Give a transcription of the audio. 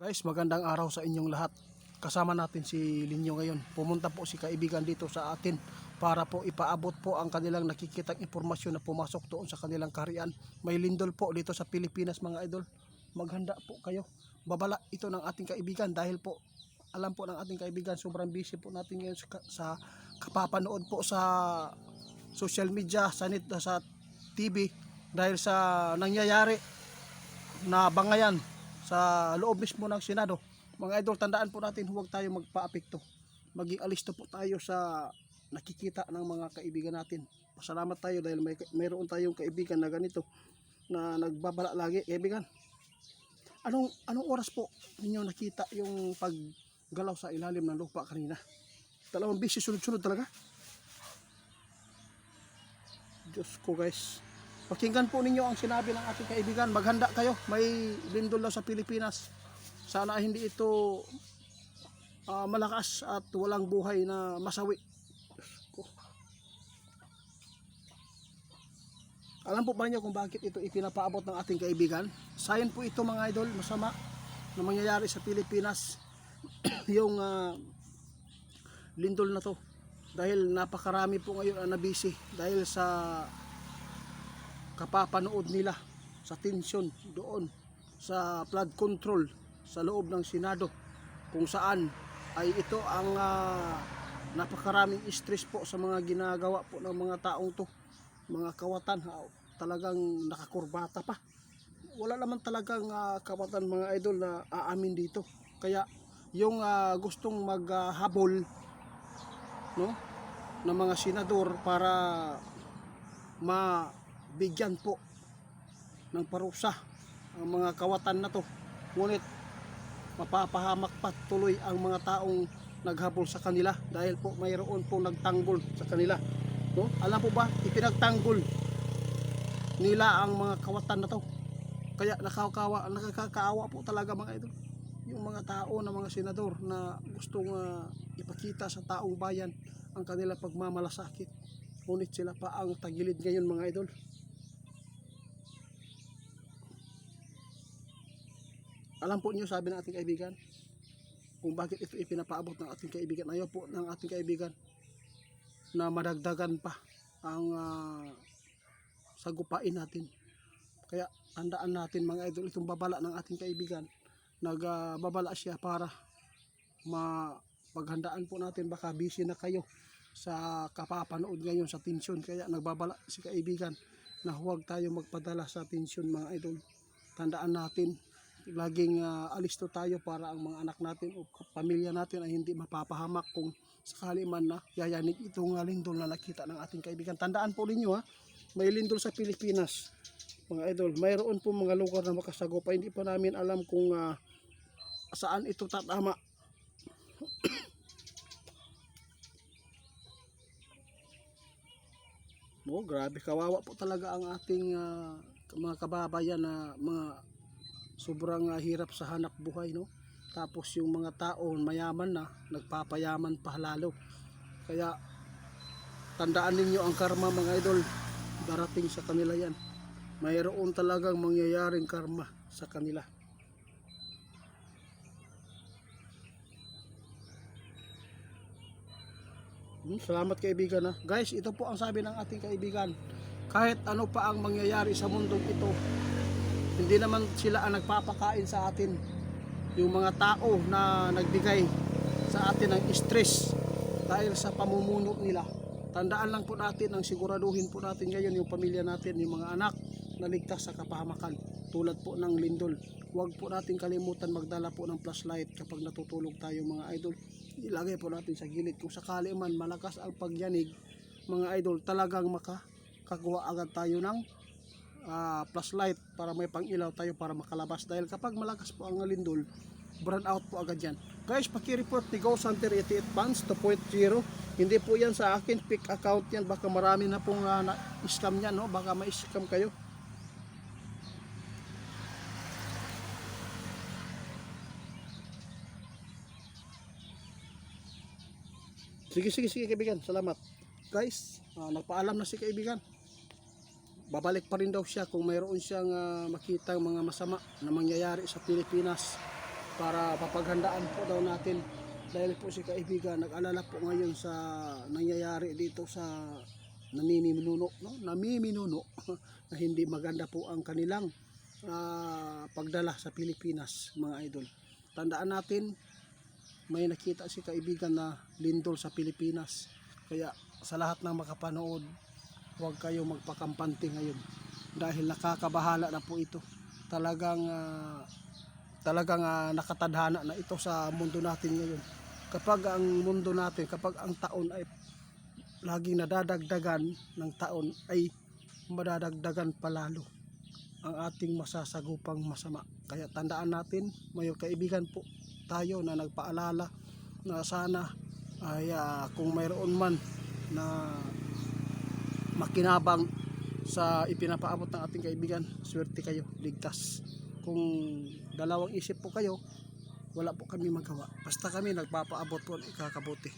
Guys, magandang araw sa inyong lahat. Kasama natin si Linyo ngayon. Pumunta po si kaibigan dito sa atin para po ipaabot po ang kanilang nakikitang impormasyon na pumasok doon sa kanilang kaharian. May lindol po dito sa Pilipinas mga idol. Maghanda po kayo. Babala ito ng ating kaibigan dahil po alam po ng ating kaibigan sobrang busy po natin ngayon sa kapapanood po sa social media, sa TV dahil sa nangyayari na bangayan sa loob mismo ng Senado. Mga idol, tandaan po natin, huwag tayo magpa-apekto. Maging alisto po tayo sa nakikita ng mga kaibigan natin. Pasalamat tayo dahil mayroon tayong kaibigan na ganito na nagbabala lagi. Kaibigan, anong oras po ninyo nakita yung paggalaw sa ilalim ng lupa kanina? Dalawang beses sunod-sunod talaga. Diyos ko guys. Pakinggan po ninyo ang sinabi ng ating kaibigan. Maghanda kayo. May lindol daw sa Pilipinas. Sana hindi ito malakas at walang buhay na masawi. Alam po ba niyo kung bakit ito ipinapaabot ng ating kaibigan? Sayon po ito mga idol, masama na mangyayari sa Pilipinas. Yung lindol na to. Dahil napakarami po ngayon ang nabisi. Dahil sa kapapanood nila sa tensyon doon sa flood control sa loob ng Senado, kung saan ay ito ang napakaraming stress po sa mga ginagawa po ng mga taong to, mga kawatan. Talagang nakakurbata pa, wala naman talagang kawatan mga idol na aamin dito. Kaya yung gustong maghabol no, ng mga senador para bigyan po ng parusa ang mga kawatan na to, ngunit mapapahamak pa tuloy ang mga taong naghabol sa kanila dahil po mayroon po nagtanggol sa kanila, no? Alam po ba, ipinagtanggol nila ang mga kawatan na to. Kaya nakakaawa po talaga mga idol, yung mga tao na mga senador na gustong ipakita sa taong bayan ang kanila pagmamalasakit, ngunit sila pa ang tagilid ngayon mga idol. Alam po niyo, sabi ng ating kaibigan, kung bakit ito ipinapaabot ng ating kaibigan. Ayaw po ng ating kaibigan na madagdagan pa ang sagupain natin. Kaya tandaan natin mga idol, itong babala ng ating kaibigan. Nagbabala siya para mapaghandaan po natin. Baka busy na kayo sa kapapanood ngayon sa tensyon. Kaya nagbabala si kaibigan na huwag tayo magpadala sa tensyon mga idol. Tandaan natin, laging alisto tayo para ang mga anak natin o pamilya natin ay hindi mapapahamak kung sakali man na yayanig itong lindol na nakita ng ating kaibigan. Tandaan po ninyo may lindol sa Pilipinas mga idol. Mayroon po mga lugar na makasagupa. Hindi pa namin alam kung saan ito tatama. No, grabe, kawawa po talaga ang ating mga kababayan na mga sobrang hirap sa hanap buhay, no? Tapos yung mga tao mayaman na nagpapayaman pa lalo. Kaya tandaan ninyo ang karma mga idol, darating sa kanila yan. Mayroon talagang mangyayaring karma sa kanila. Salamat kaibigan guys, ito po ang sabi ng ating kaibigan. Kahit ano pa ang mangyayari sa mundong ito, hindi naman sila ang nagpapakain sa atin. Yung mga tao na nagbigay sa atin ng stress dahil sa pamumuno nila. Tandaan lang po natin, ang siguraduhin po natin ngayon yung pamilya natin, yung mga anak na ligtas sa kapahamakan tulad po ng lindol. Huwag po natin kalimutan magdala po ng flashlight kapag natutulog tayo mga idol. Ilagay po natin sa gilid. Kung sakali man malakas ang pagyanig mga idol, talagang makakakuha agad tayo ng flashlight para may pang-ilaw tayo para makalabas. Dahil kapag malakas po ang lindol, burn out po agad yan. Guys, paki-report ni Ghost Hunter 88 Funds 2.0. Hindi po yan sa akin, fake account yan. Baka marami na pong na-scam yan, no? Baka ma-scam kayo. Sige kaibigan, salamat. Guys, nagpaalam na si kaibigan. Babalik pa rin daw siya kung mayroon siyang makitang mga masama na mangyayari sa Pilipinas. para papaghandaan po daw natin. Dahil po si kaibigan nag-alala po ngayon sa nangyayari dito sa namiminuno, no? Namiminuno na hindi maganda po ang kanilang pagdala sa Pilipinas, mga idol. Tandaan natin, may nakita si kaibigan na lindol sa Pilipinas. Kaya sa lahat ng makapanood, huwag kayo magpakampante ngayon dahil nakakabahala na po ito. Talagang nakatadhana na ito sa mundo natin ngayon. Kapag ang mundo natin, kapag ang taon ay laging nadadagdagan ng taon, ay madadagdagan palalo ang ating masasagupang masama. Kaya tandaan natin, mga kaibigan po tayo na nagpaalala na sana ay kung mayroon man na makinabang sa ipinapaabot ng ating kaibigan, swerte kayo, ligtas. Kung dalawang isip po kayo, wala po kami magawa. Basta kami nagpapaabot po ng ikakabuti.